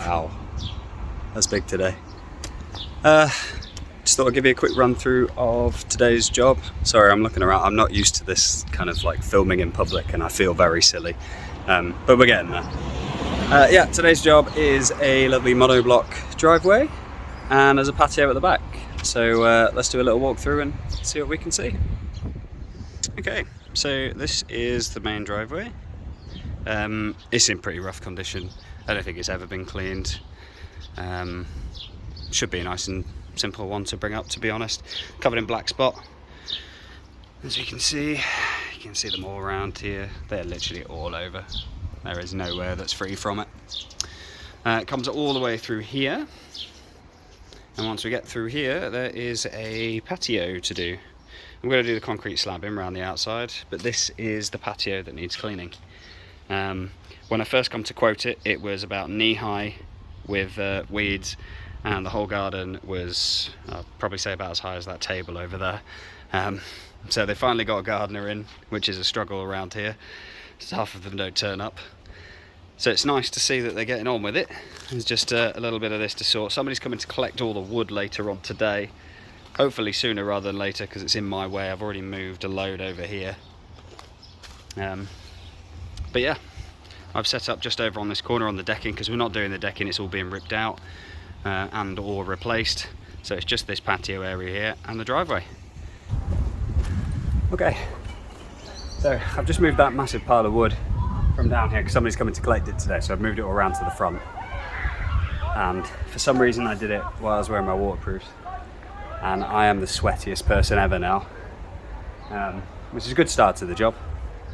Wow, that's big today. Just thought I'd give you a quick run through of today's job. Sorry, I'm looking around. I'm not used to this kind of like filming in public and I feel very silly, but we're getting there. Yeah, today's job is a lovely monoblock driveway and there's a patio at the back. So let's do a little walk through and see what we can see. Okay, so this is the main driveway. It's in pretty rough condition. I don't think it's ever been cleaned. Should be a nice and simple one to bring up, to be honest. Covered in black spot. As you can see them all around here. They're literally all over. There is nowhere that's free from it. It comes all the way through here. And once we get through here, there is a patio to do. I'm going to do the concrete slabbing around the outside, but this is the patio that needs cleaning. When I first come to quote it, it was about knee-high with weeds, and the whole garden was, I'd probably say, about as high as that table over there. So they finally got a gardener in, which is a struggle around here. So half of them don't turn up. So it's nice to see that they're getting on with it. There's just a little bit of this to sort. Somebody's coming to collect all the wood later on today. Hopefully sooner rather than later, because it's in my way. I've already moved a load over here. But yeah, I've set up just over on this corner on the decking, because we're not doing the decking, it's all being ripped out and or replaced. So it's just this patio area here and the driveway. Okay, so I've just moved that massive pile of wood from down here because somebody's coming to collect it today, so I've moved it all around to the front. And for some reason I did it while I was wearing my waterproofs, and I am the sweatiest person ever now, which is a good start to the job.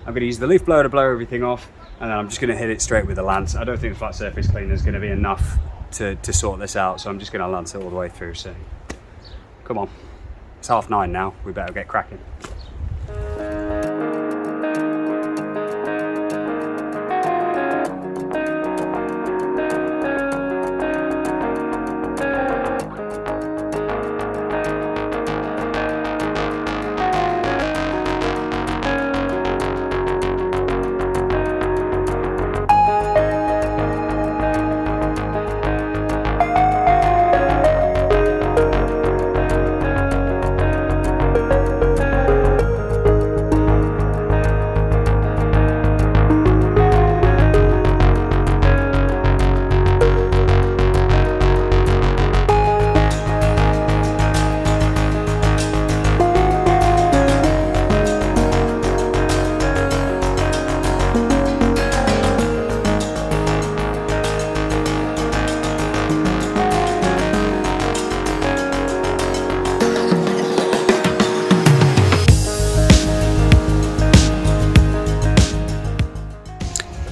I'm going to use the leaf blower to blow everything off, and then I'm just going to hit it straight with the lance. I don't think the flat surface cleaner is going to be enough to sort this out, so I'm just going to lance it all the way through. So come on, it's 9:30 now, we better get cracking.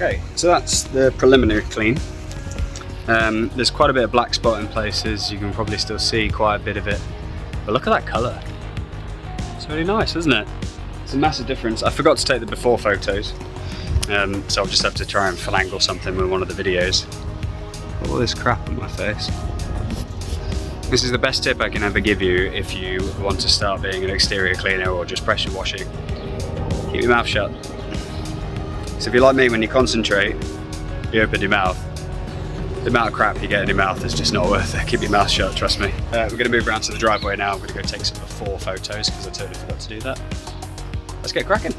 Okay, so that's the preliminary clean. There's quite a bit of black spot in places. You can probably still see quite a bit of it. But look at that colour. It's really nice, isn't it? It's a massive difference. I forgot to take the before photos. So I'll just have to try and finagle something with one of the videos. All this crap on my face. This is the best tip I can ever give you if you want to start being an exterior cleaner or just pressure washing. Keep your mouth shut. So if you're like me, when you concentrate, you open your mouth. The amount of crap you get in your mouth is just not worth it. Keep your mouth shut, trust me. We're going to move around to the driveway now. I'm going to go take some before photos because I totally forgot to do that. Let's get cracking.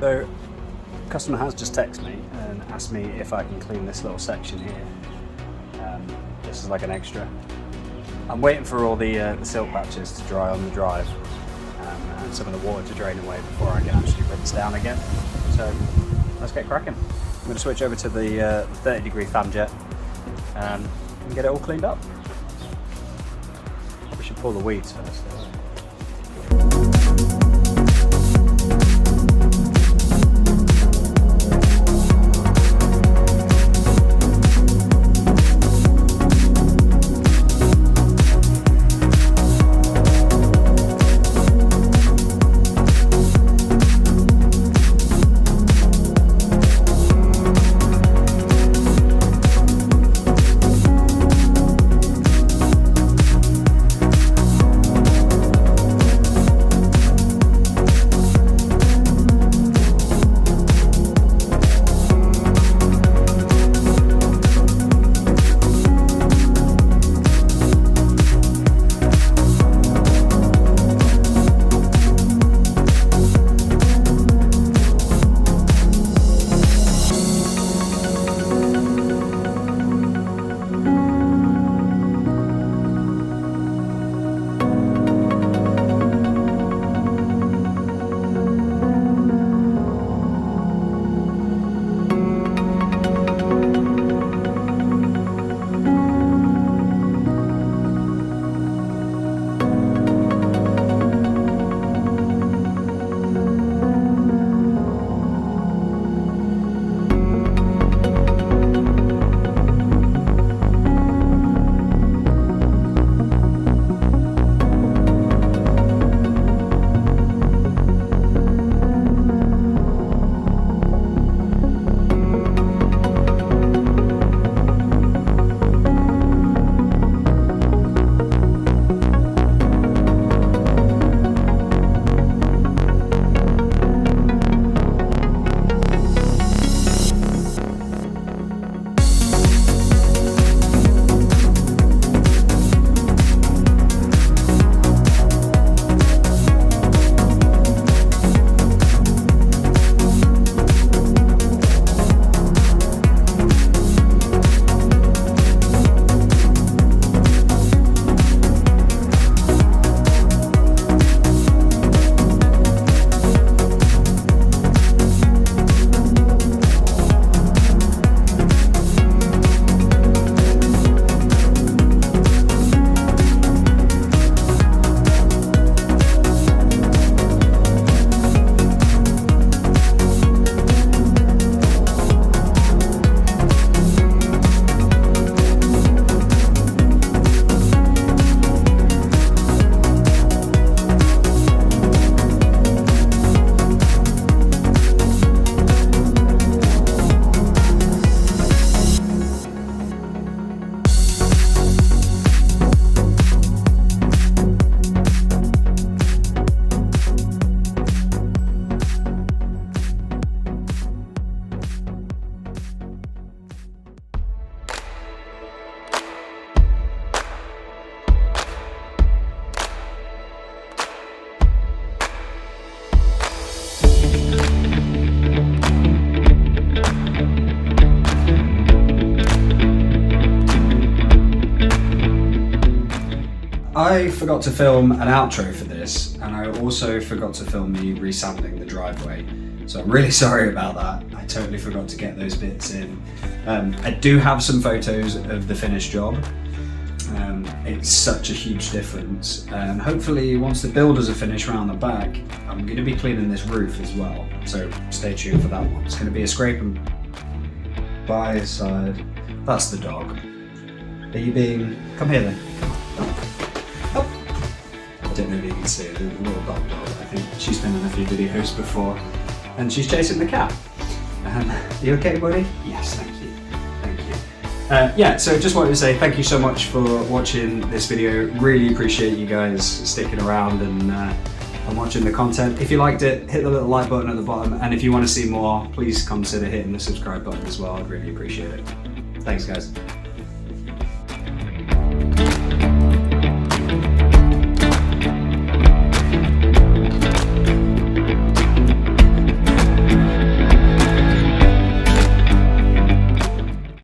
So, customer has just texted me and asked me if I can clean this little section here. This is like an extra. I'm waiting for all the silt patches to dry on the drive and some of the water to drain away before I can actually rinse down again. So let's get cracking. I'm going to switch over to the 30-degree fan jet and get it all cleaned up. We should pull the weeds first. I forgot to film an outro for this, and I also forgot to film me resampling the driveway. So I'm really sorry about that. I totally forgot to get those bits in. I do have some photos of the finished job. It's such a huge difference, and hopefully once the builders are finished around the back, I'm going to be cleaning this roof as well. So stay tuned for that one. It's going to be a scrape and by side. That's the dog. Are you being? Come here then. I don't know if you can see it, the little dog. I think she's been in a few videos before, and she's chasing the cat. You okay, buddy? Yes, thank you. Thank you. Yeah, so just wanted to say thank you so much for watching this video. Really appreciate you guys sticking around and watching the content. If you liked it, hit the little like button at the bottom, and if you want to see more, please consider hitting the subscribe button as well. I'd really appreciate it. Thanks, guys.